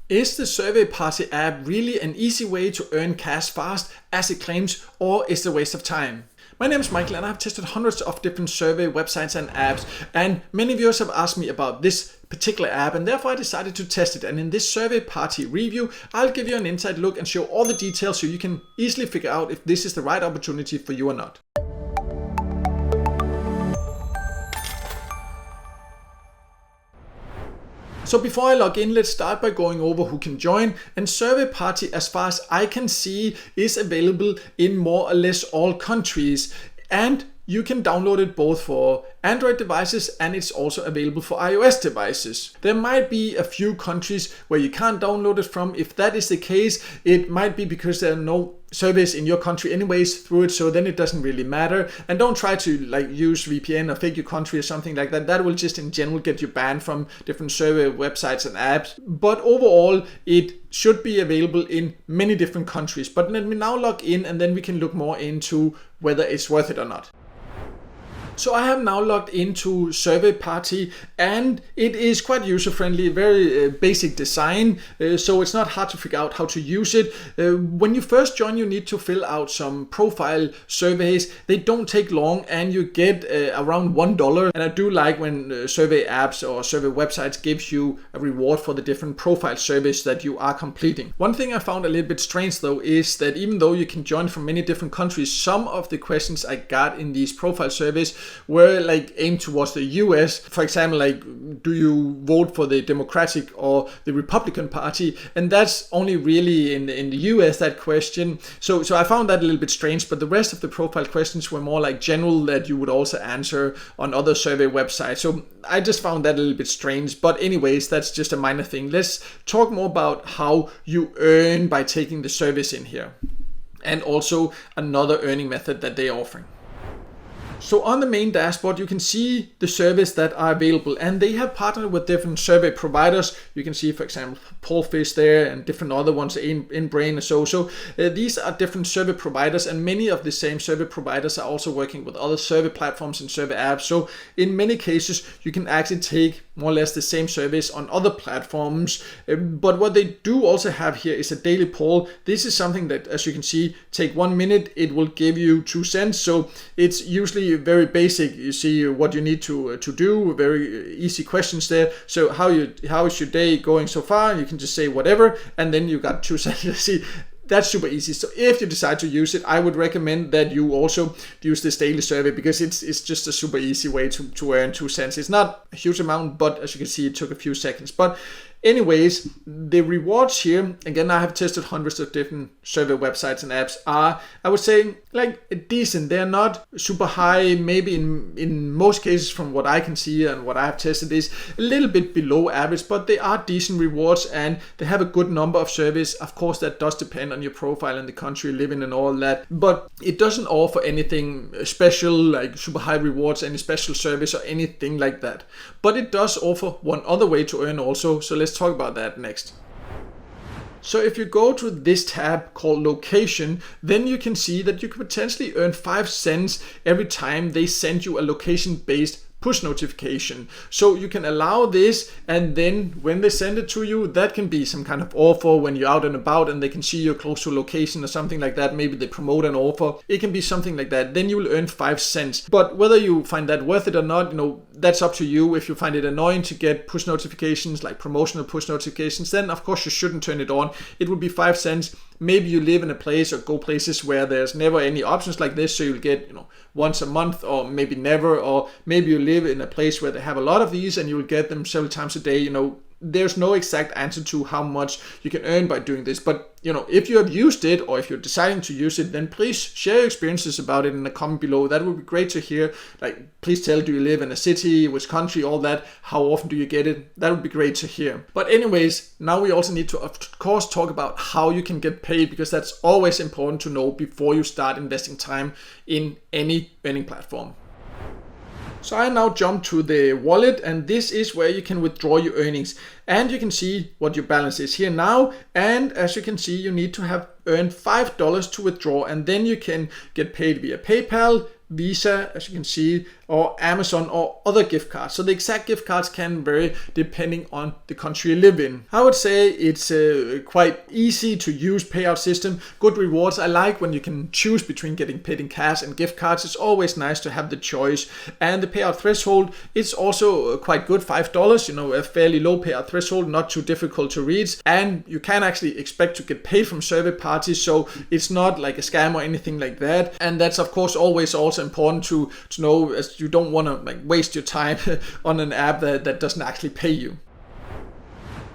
Is the SurveyParty app really an easy way to earn cash fast as it claims, or is it a waste of time? My name is Michael and I've tested hundreds of different survey websites and apps, and many viewers have asked me about this particular app, and therefore I decided to test it. And in this SurveyParty review, I'll give you an inside look and show all the details so you can easily figure out if this is the right opportunity for you or not. So before I log in, let's start by going over who can join. And SurveyParty, as far as I can see, is available in more or less all countries. And you can download it both for Android devices and it's also available for iOS devices. There might be a few countries where you can't download it from. If that is the case, it might be because there are no surveys in your country anyways through it, so then it doesn't really matter. And don't try to use VPN or fake your country or something like that. That will just in general get you banned from different survey websites and apps. But overall, it should be available in many different countries. But let me now log in and then we can look more into whether it's worth it or not. So I have now logged into SurveyParty and it is quite user-friendly, very basic design, so it's not hard to figure out how to use it. When you first join, you need to fill out some profile surveys. They don't take long and you get around $1. And I do like when survey apps or survey websites gives you a reward for the different profile surveys that you are completing. One thing I found a little bit strange though is that even though you can join from many different countries, some of the questions I got in these profile surveys were aimed towards the US. For example, do you vote for the Democratic or the Republican Party? And that's only really in the US, that question. So I found that a little bit strange, but the rest of the profile questions were more general that you would also answer on other survey websites. So I just found that a little bit strange, but anyways, that's just a minor thing. Let's talk more about how you earn by taking the surveys in here, and also another earning method that they're offering. So on the main dashboard, you can see the surveys that are available, and they have partnered with different survey providers. You can see, for example, Polfish there and different other ones, InBrain and so. These are different survey providers, and many of the same survey providers are also working with other survey platforms and survey apps. So in many cases, you can actually take more or less the same surveys on other platforms. But what they do also have here is a daily poll. This is something that, as you can see, take 1 minute, it will give you 2 cents. So it's usually very basic. You see what you need to do, very easy questions there. So how is your day going so far? You can just say whatever, and then you got 2 cents. See, that's super easy. So if you decide to use it, I would recommend that you also use this daily survey, because it's just a super easy way to earn 2 cents. It's not a huge amount, but as you can see, it took a few seconds. But anyways, the rewards here, again, I have tested hundreds of different survey websites and apps, are, I would say, decent. They're not super high. Maybe in most cases, from what I can see and what I have tested, is a little bit below average, but they are decent rewards and they have a good number of surveys. Of course, that does depend on your profile and the country you live in and all that, but it doesn't offer anything special, like super high rewards, any special service or anything like that. But it does offer one other way to earn also, so let's talk about that next. So if you go to this tab called location, then you can see that you could potentially earn 5 cents every time they send you a location-based push notification. So you can allow this, and then when they send it to you, that can be some kind of offer when you're out and about and they can see you're close to a location or something like that. Maybe they promote an offer. It can be something like that. Then you will earn 5 cents. But whether you find that worth it or not, that's up to you. If you find it annoying to get push notifications, like promotional push notifications, then of course you shouldn't turn it on. It would be 5 cents. Maybe you live in a place or go places where there's never any options like this, so you'll get once a month, or maybe never, or maybe you live in a place where they have a lot of these and you'll get them several times a day. There's no exact answer to how much you can earn by doing this, but if you have used it, or if you're deciding to use it, then please share your experiences about it in the comment below. That would be great to hear. Please tell, do you live in a city, which country, all that, how often do you get it? That would be great to hear. But anyways, now we also need to of course talk about how you can get paid, because that's always important to know before you start investing time in any earning platform. So I now jump to the wallet, and this is where you can withdraw your earnings, and you can see what your balance is here now. And as you can see, you need to have earned $5 to withdraw, and then you can get paid via PayPal, Visa, as you can see. or Amazon or other gift cards. So the exact gift cards can vary depending on the country you live in. I would say it's quite easy to use payout system. Good rewards. I like when you can choose between getting paid in cash and gift cards. It's always nice to have the choice. And the payout threshold, it's also quite good, $5, a fairly low payout threshold, not too difficult to reach. And you can actually expect to get paid from SurveyParty, so it's not like a scam or anything like that. And that's of course always also important to know, as you don't want to waste your time on an app that doesn't actually pay you.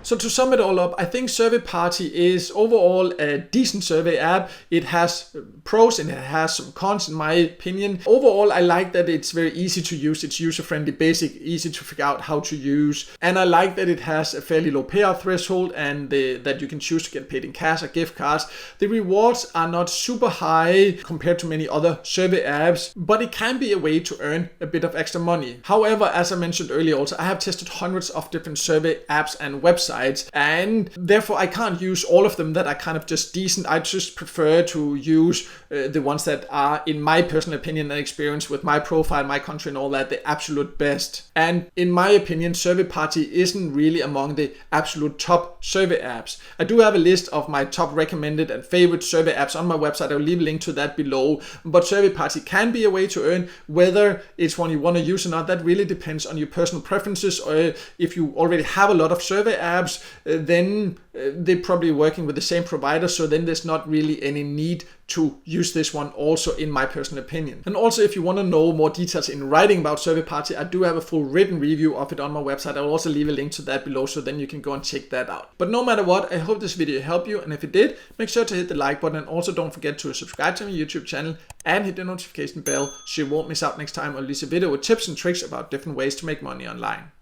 So to sum it all up, I think SurveyParty is overall a decent survey app. It has pros and it has some cons in my opinion. Overall, I like that it's very easy to use. It's user-friendly, basic, easy to figure out how to use. And I like that it has a fairly low payout threshold and that you can choose to get paid in cash or gift cards. The rewards are not super high compared to many other survey apps, but it can be a way to earn a bit of extra money. However, as I mentioned earlier also, I have tested hundreds of different survey apps and websites, and therefore I can't use all of them that are kind of just decent. I just prefer to use the ones that are, in my personal opinion and experience with my profile, my country and all that, the absolute best. And in my opinion, SurveyParty isn't really among the absolute top survey apps. I do have a list of my top recommended and favorite survey apps on my website. I'll leave a link to that below. But SurveyParty can be a way to earn. Whether it's one you want to use or not, that really depends on your personal preferences. Or if you already have a lot of survey apps, then they're probably working with the same provider, so then there's not really any need to use this one also, in my personal opinion. And also, if you want to know more details in writing about SurveyParty, I do have a full written review of it on my website. I'll also leave a link to that below, so then you can go and check that out. But no matter what, I hope this video helped you, and if it did, make sure to hit the like button, and also don't forget to subscribe to my YouTube channel and hit the notification bell so you won't miss out next time I release a video with tips and tricks about different ways to make money online.